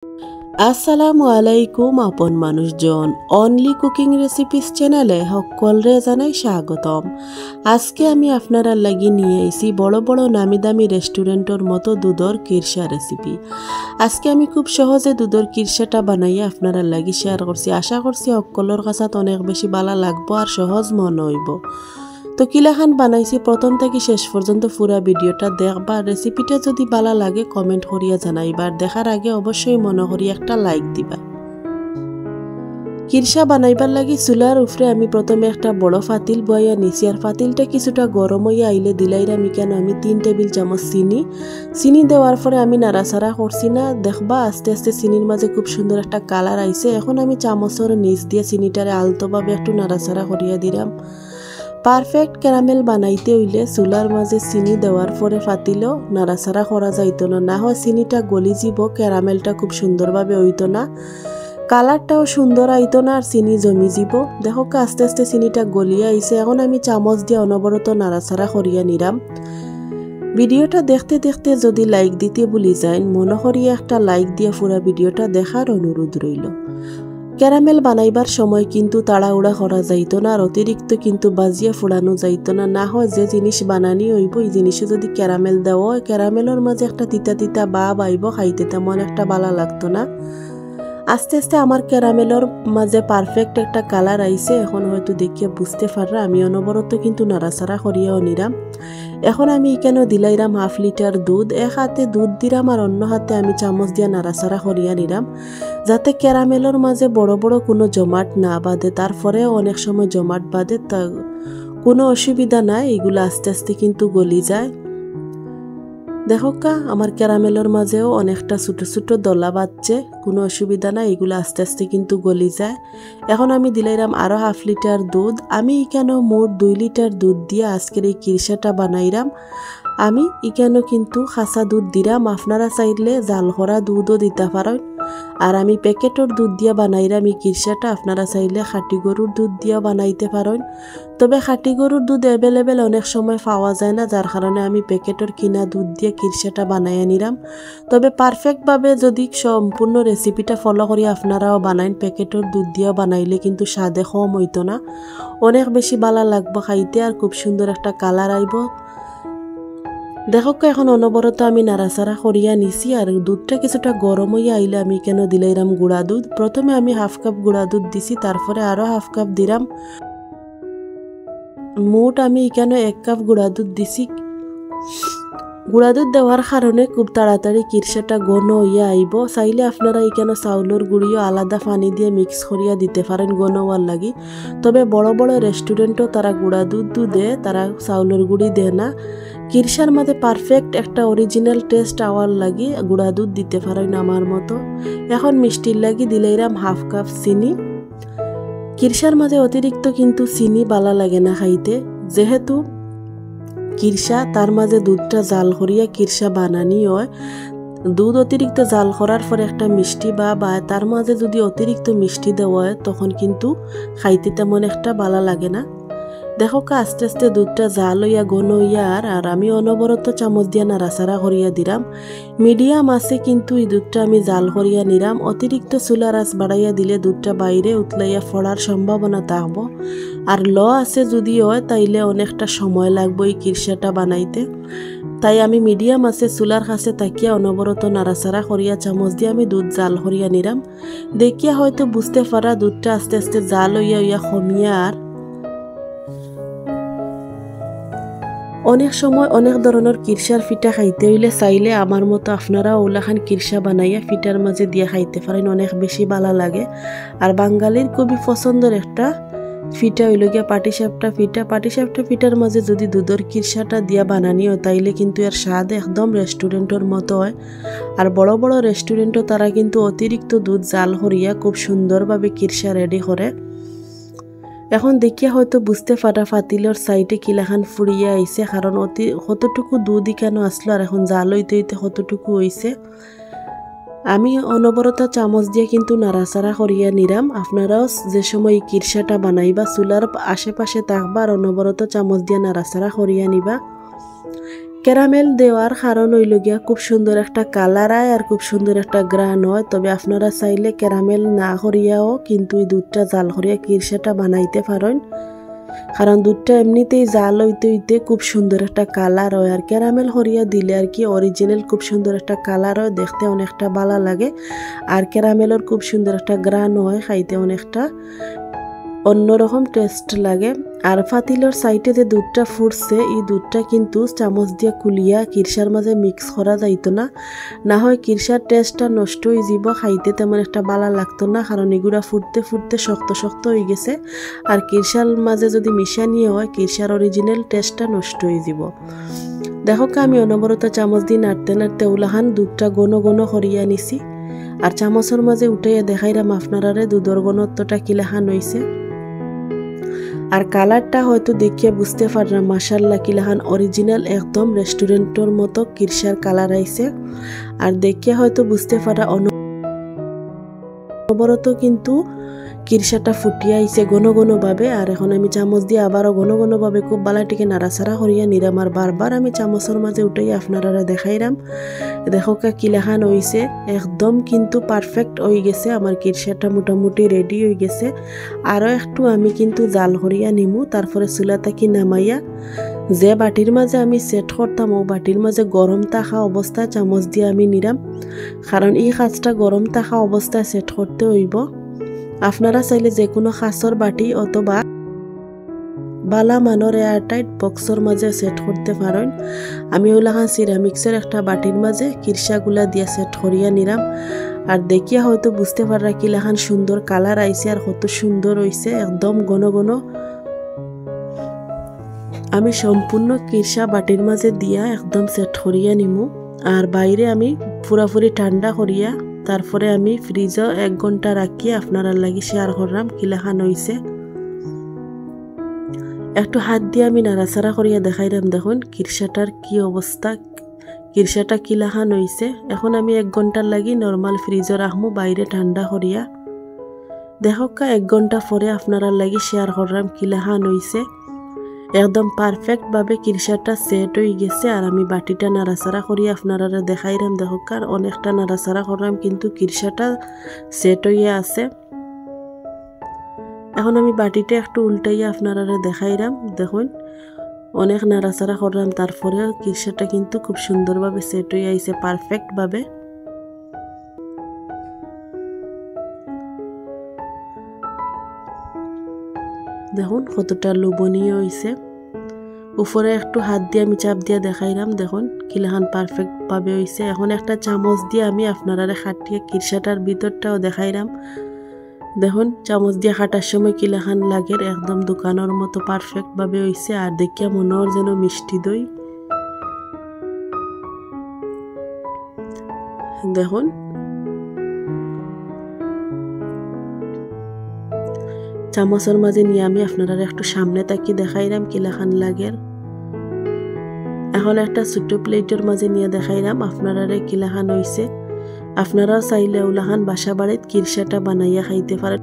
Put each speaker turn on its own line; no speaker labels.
আসসালামু আলাইকুম আপন মানুষজন, অনলি কুকিং রেসিপিস চ্যানেলে সকলরে জানাই স্বাগতম। আজকে আমি আপনারা লাগি নিয়ে আইছি বড় বড় নামি দামি রেস্টুরেন্টের মতো দুধর কিরসা রেসিপি। আজকে আমি খুব সহজে দুধর কিরসাটা বানাইয়া আপনারা লাগি শেয়ার করছি। আশা করছি সকলের কাছে অনেক বেশি ভালো লাগবো আর সহজ মনে হইব। তো কিলাখান বানাইছি প্রথম থেকে শেষ পর্যন্ত পুরা ভিডিওটা দেখবা। রেসিপিটা যদি ভালো লাগে কমেন্ট করিয়া জানাইবা, আর দেখার আগে অবশ্যই মনে করি একটা লাইক দিবা। কিরসা বানাইবার লাগি চুলার উপরে আমি প্রথমে একটা বড় ফাতিল বইয়া নিছি, আর ফাতিলটা কিছুটা গরম হইয়া আইলে দিলাইরাম কেন আমি 3 টেবিল চামচ চিনি দেওয়ার পরে আমি নাড়াচাড়া করছি না। দেখবা আস্তে আস্তে চিনির মাঝে খুব সুন্দর একটা কালার আইছে। এখন আমি চামচের নিচ দিয়ে চিনিটারে আলতোভাবে একটু নাড়াচাড়া করিয়া দিলাম। পারফেক্ট ক্যারামেল বানাইতে হইলে চুলার মাঝে চিনি দেওয়ার পরে ফাতিলেও নাড়াচাড়া করা যাইতো না, না হয় চিনিটা গলি যাব, ক্যারামেলটা খুব সুন্দরভাবে হইতো না, কালারটাও সুন্দর আইতো না, আর চিনি জমি যাব। দেখো আস্তে আস্তে চিনিটা গলিয়ে আইছে। এখন আমি চামচ দিয়ে অনবরত নাড়াচাড়া করিয়া নিলাম। ভিডিওটা দেখতে দেখতে যদি লাইক দিতে ভুলি যায়, মনে করিয়া একটা লাইক দিয়ে পুরা ভিডিওটা দেখার অনুরোধ রইল। ক্যারামেল বানাইবার সময় কিন্তু তাড়াহুড়া করা যাইতো না, আর অতিরিক্ত কিন্তু বাজিয়া ফোড়ানো যাইতো না, না হয় যে জিনিস বানানি হইব এই জিনিসে যদি ক্যারামেল দেওয়া হয় ক্যারামেলের মাঝে একটা তিতা তিতা ভাব আইব, খাইতে তেমন একটা ভালো লাগতো না। আস্তে আস্তে আমার ক্যারামেলের মাঝে পারফেক্ট একটা কালার আইছে। এখন হয়তো দেখিয়া বুঝতে পাররা আমি অনবরত কিন্তু নাড়াচাড়া করিয়াও নিলাম। এখন আমি এখানে দিলাইরাম 1/2 লিটার দুধ। এক হাতে দুধ দিলাম আর অন্য হাতে আমি চামচ দিয়ে নাড়াচাড়া করিয়া নিলাম, যাতে ক্যারামেলের মাঝে বড় বড় কোনো জমাট না বাঁধে। তারপরে অনেক সময় জমাট বাঁধে, তা কোনো অসুবিধা নাই, এগুলো আস্তে আস্তে কিন্তু গলি যায়। দেখো আমার ক্যারামেলের মাঝেও অনেকটা ছোটো ছোটো দলা বাঁধছে, কোনো অসুবিধা নাই, এগুলো আস্তে আস্তে কিন্তু গলি যায়। এখন আমি দিলাইরাম আরও 1/2 লিটার দুধ। আমি এখানেও মোট 2 লিটার দুধ দিয়ে আজকের এই কিরসাটা বানাইরাম। আমি এখানেও কিন্তু খাসা দুধ দিলাম, আপনারা চাইলে জাল করা দুধও দিতে পারেন। আর আমি প্যাকেটের দুধ দিয়ে বানাইরাম এই কিরসাটা, আপনারা চাইলে খাঁটি গরুর দুধ দিয়ে বানাইতে পারেন। তবে খাঁটি গরুর দুধ অ্যাভেলেবেল অনেক সময় পাওয়া যায় না, যার কারণে আমি প্যাকেটের কিনা দুধ দিয়ে কিরসাটা বানাইয়া নিলাম। তবে পারফেক্টভাবে যদি সম্পূর্ণ রেসিপিটা ফলো করি আপনারাও বানাইন, প্যাকেটের দুধ দিয়ে বানাইলে কিন্তু স্বাদে কম হইতো না, অনেক বেশি ভালো লাগবো খাইতে, আর খুব সুন্দর একটা কালার আইব। দেখো এখন অনবরত আমি নাড়াচাড়া করিয়া নিছি, আর দুধটা কিছুটা গরম হইয়া আইলে আমি কেন দিলাইরাম গুঁড়া দুধ। প্রথমে আমি 1/2 কাপ গুঁড়া দুধ দিছি, তারপরে আরও 1/2 কাপ দিলাম। মোট আমি এখানে 1 কাপ গুঁড়া দুধ দিছি। গুঁড়া দুধ দেওয়ার কারণে খুব তাড়াতাড়ি কিরসাটা ঘন হইয়া আইব। চাইলে আপনারা এখানে চাউলের গুঁড়িও আলাদা পানি দিয়ে মিক্স করিয়া দিতে পারেন ঘন হওয়ার লাগি। তবে বড় বড় রেস্টুরেন্টও তারা গুঁড়া দুধ দেয়, তারা চাউলের গুঁড়ি দেয় না। কিরসার মধ্যে পারফেক্ট একটা অরিজিনাল টেস্ট আওয়ার লাগি গুঁড়া দুধ দিতে পারেন আমার মতো। এখন মিষ্টির লাগি দিলাইরাম 1/2 কাপ চিনি। কিরসার মাঝে অতিরিক্ত কিন্তু চিনি ভালো লাগে না খাইতে, যেহেতু কিরসা তার মাঝে দুধটা জাল করিয়া কিরসা বানানি হয়। দুধ অতিরিক্ত জাল করার পরে একটা মিষ্টি বা তার মাঝে যদি অতিরিক্ত মিষ্টি দেওয়া হয় তখন কিন্তু খাইতে তেমন একটা ভালো লাগে না। দেখো আস্তে আস্তে দুধটা জাল হইয়া ঘন হইয়া, আর আমি অনবরত চামচ দিয়া নাড়াচাড়া করিয়া দিলাম। মিডিয়াম আছে কিন্তু এই দুধটা আমি জাল করিয়া নিলাম। অতিরিক্ত চুলার আঁচ বাড়াইয়া দিলে দুধটা বাইরে উতলাইয়া ফোড়ার সম্ভাবনা থাকব, আর ল আছে যদি হয় তাইলে অনেকটা সময় লাগবে এই কিরসাটা বানাইতে। তাই আমি মিডিয়াম আছে চুলার কাছে তাকিয়া অনবরত নাড়াচাড়া করিয়া চামচ দিয়ে আমি দুধ জাল করিয়া নিলাম। দেখিয়া হয়তো বুঝতে পারা দুধটা আস্তে আস্তে জাল হইয়া হইয়া কমিয়া। আর অনেক সময় অনেক ধরনের কিরসার ফিটা খাইতে হইলে চাইলে আমার মতো আপনারা ওলাখান কিরসা বানাইয়া ফিটার মাঝে দিয়ে খাইতে পারেন, অনেক বেশি ভালো লাগে। আর বাঙালির খুবই পছন্দের একটা ফিটা হইল গিয়া পাটিসাপটা ফিটা। পাটিসাপটা ফিটার মাঝে যদি দুধের কিরসাটা দিয়া বানানি হয় তাইলে কিন্তু এর স্বাদ একদম রেস্টুরেন্টের মতো হয়। আর বড় বড় রেস্টুরেন্টও তারা কিন্তু অতিরিক্ত দুধ জাল করিয়া খুব সুন্দরভাবে কিরসা রেডি করে। এখন দেখিয়া হয়তো বুঝতে পারা ফাতিলের সাইডে কিলাখান ফুরিয়া আইছে, কারণ কতটুকু দুধই কেন আসলো, আর এখন জাল হইতে হইতে কতটুকু হইছে। আমি অনবরত চামচ দিয়ে কিন্তু নাড়াচাড়া করিয়া নিলাম। আপনারাও যে সময় এই কিরসাটা বানাইবা চুলার আশেপাশে থাকবা আর অনবরত চামচ দিয়ে নাড়াচাড়া করিয়া নিবা। ক্যারামেল দেওয়ার কারণ হইল গিয়া খুব সুন্দর একটা কালার আয় আর খুব সুন্দর একটা গ্রান হয়। তবে আপনারা চাইলে ক্যারামেল না করিয়াও কিন্তু এই দুধটা জাল করিয়া কিরসাটা বানাইতে পারেন, কারণ দুধটা এমনিতেই জাল হইতে হইতে খুব সুন্দর একটা কালার হয়। আর ক্যারামেল করিয়া দিলে আর কি অরিজিনাল খুব সুন্দর একটা কালার হয়, দেখতে অনেকটা ভালো লাগে। আর ক্যারামেলের খুব সুন্দর একটা গ্রান হয়, খাইতে অনেকটা অন্যরকম টেস্ট লাগে। আর ফাতিলের সাইডে যে দুধটা ফুটছে এই দুধটা কিন্তু চামচ দিয়ে কুলিয়া কিরসার মাঝে মিক্স করা যাইতো না, না হয় কিরসার টেস্টটা নষ্ট হয়ে যাব, খাইতে তেমন একটা ভালো লাগতো না, কারণ এগুলা ফুটতে ফুটতে শক্ত শক্ত হয়ে গেছে। আর কিরসার মাঝে যদি মিশানিয়ে হয় কিরসার অরিজিনাল টেস্টটা নষ্ট হয়ে যাব। দেখো আমি অনবরত চামচ দিয়ে নাড়তে নাড়তে উলাহান দুধটা ঘন ঘন করিয়া নিছি। আর চামচের মাঝে উঠাইয়া দেখাইলাম আপনারারে দুধের ঘনত্বটা কিলাহান হইছে। আর কালারটা হয়তো দেখিয়া বুঝতে পারলাম মাশাআল্লাহ কিলাহান অরিজিনাল একদম রেস্টুরেন্টের মতো কিরসার কালার আইছে। আর দেখিয়া হয়তো বুঝতে পারা অনবরত কিন্তু কিরসাটা ফুটিয়া আইছে ঘন ঘন ভাবে। আর এখন আমি চামচ দিয়ে আবারও ঘন ঘন ভাবে খুব বালাটিকে নাড়াচাড়া করিয়া নিরাম। আর বারবার আমি চামচের মাঝে উঠাই আপনারা দেখাইলাম। দেখো কিলাহান হইছে একদম কিন্তু পারফেক্ট হয়ে গেছে, আমার কিরসাটা মোটামুটি রেডি হয়ে গেছে। আরও একটু আমি কিন্তু জাল করিয়া নিমু, তারপরে চুলাটাকে নামাইয়া যে বাটির মাঝে আমি সেট করতাম ও বাটির মাঝে গরম থাকা অবস্থায় চামচ দিয়ে আমি নিলাম, কারণ এই কাজটা গরম থাকা অবস্থায় সেট করতে হইব। আপনারা চাইলে যে কোনো খাসর বাটি অথবা বালা মানের এয়ারটাইট বক্সর মাঝে সেট করতে পারেন। আমি ওলাখান সিরামিক্সের একটা বাটির মাঝে কিরসাগুলা দিয়ে সেট করিয়া নিলাম। আর দেখিয়া হয়তো বুঝতে পারা কিলাখান সুন্দর কালার আইছে আর কত সুন্দর হইছে একদম ঘন ঘন। আমি সম্পূর্ণ কিরসা বাটির মাঝে দিয়া একদম সেট করিয়া নিমু। আর বাইরে আমি পুরাপুরি ঠান্ডা করিয়া তারপরে আমি ফ্রিজে 1 ঘন্টা রাখিয়ে আপনারা লাগি শেয়ার করলাম কিলাখান হইছে। একটু হাত দিয়ে আমি নাড়াচাড়া করিয়া দেখাইলাম, দেখুন কিরসাটার কি অবস্থা, কিরসাটা কিলাখান হইছে। এখন আমি 1 ঘন্টার লাগি নর্মাল ফ্রিজে রাখবো বাইরে ঠান্ডা করিয়া। দেখো 1 ঘন্টা পরে আপনারা লাগি শেয়ার করলাম কিলাখান হইছে। একদম পারফেক্ট ভাবে কিরসাটা সেট হয়ে গেছে। আর আমি বাটিটা নাড়াচাড়া করি আপনারা দেখাইলাম, দেখো অনেকটা নাড়াচাড়া করলাম কিন্তু কিরসাটা সেট হয়ে আছে। এখন আমি বাটিটা একটু উল্টাইয়া আপনারা দেখাইলাম, দেখুন অনেক নাড়াচাড়া করলাম তারপরে কিরসাটা কিন্তু খুব সুন্দরভাবে সেট হয়ে আইছে পারফেক্ট ভাবে। দেখুন কতটা লোভনীয় হইছে। উপরে একটু হাত দিয়ে আমি চাপ দিয়ে দেখাইলাম, দেখুন কিলাহান পারফেক্ট ভাবে হইছে। এখন একটা চামচ দিয়ে আমি আপনারা খাটিয়ে কিরসাটার ভিতরটাও দেখাইলাম, দেখুন চামচ দিয়ে কাটার সময় কিলাখান লাগে একদম দোকানের মতো পারফেক্ট ভাবে হইছে। আর দেখিয়া মনে হয় যেন মিষ্টি দই। দেখুন চামচের মাঝে নিয়ে আমি আপনারা একটু সামনে তাকিয়ে দেখাইলাম কিলাখান লাগে। এখন একটা ছোট প্লেটের মাঝে নিয়ে দেখাইলাম আপনারা কিলাখান হইছে। আপনারা চাইলে উলাখান বাসা বাড়িত কিরসাটা বানাইয়া খাইতে পারেন।